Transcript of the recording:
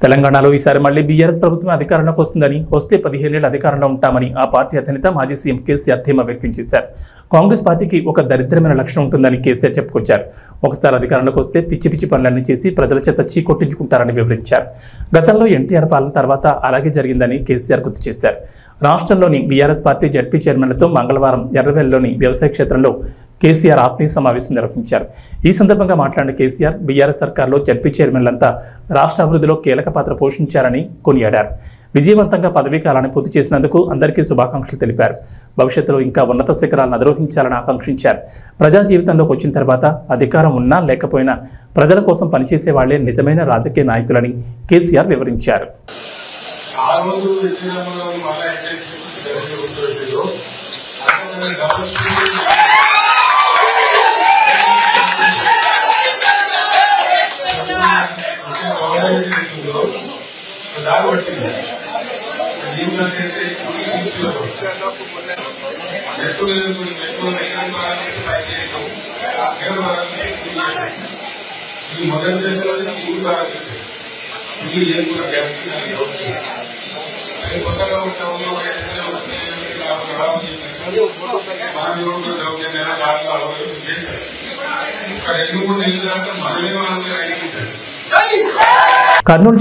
తెలంగాణలో ఈసారి మళ్లీ బీఆర్ఎస్ ప్రభుత్వం అధికారంలోకి వస్తుందని, వస్తే 15 ఏళ్ల అధికారంలో ఉంటామని ఆ పార్టీ అధినేత మాజీ సీఎం కేసీఆర్ ధీమా వ్యక్తం చేశారు. కాంగ్రెస్ పార్టీకి ఒక దరిద్రమైన లక్షణం ఉంటుందని కేసీఆర్ చెప్పుకొచ్చారు. ఒకసారి అధికారంలోకి వస్తే పిచ్చి పిచ్చి పనులన్నీ చేసి ప్రజల చేత చీకొట్టించుకుంటారని వివరించారు. గతంలో ఎన్టీఆర్ పాలన తర్వాత అలాగే జరిగిందని కేసీఆర్ గుర్తు చేశారు. రాష్ట్రంలోని బీఆర్ఎస్ పార్టీ జడ్పీ చైర్మన్లతో మంగళవారం ఎర్రవెల్లిలోని వ్యవసాయ క్షేత్రంలో కేసీఆర్ ఆత్మీయ సమావేశం నిర్వహించారు. ఈ సందర్భంగా మాట్లాడిన కేసీఆర్ బీఆర్ఎస్ సర్కార్లో జడ్పీ చైర్మన్లంతా రాష్ట్ర అభివృద్ధిలో కీలక పాత్ర పోషించారని కొనియాడారు. విజయవంతంగా పదవీ కాలాన్ని పూర్తి చేసినందుకు అందరికీ శుభాకాంక్షలు తెలిపారు. భవిష్యత్తులో ఇంకా ఉన్నత శిఖరాలను అధిరోహించాలని ఆకాంక్షించారు. ప్రజా జీవితంలోకి వచ్చిన తర్వాత అధికారం ఉన్నా లేకపోయినా ప్రజల కోసం పనిచేసే వాళ్లే నిజమైన రాజకీయ నాయకులని కేసీఆర్ వివరించారు. కర్నూలు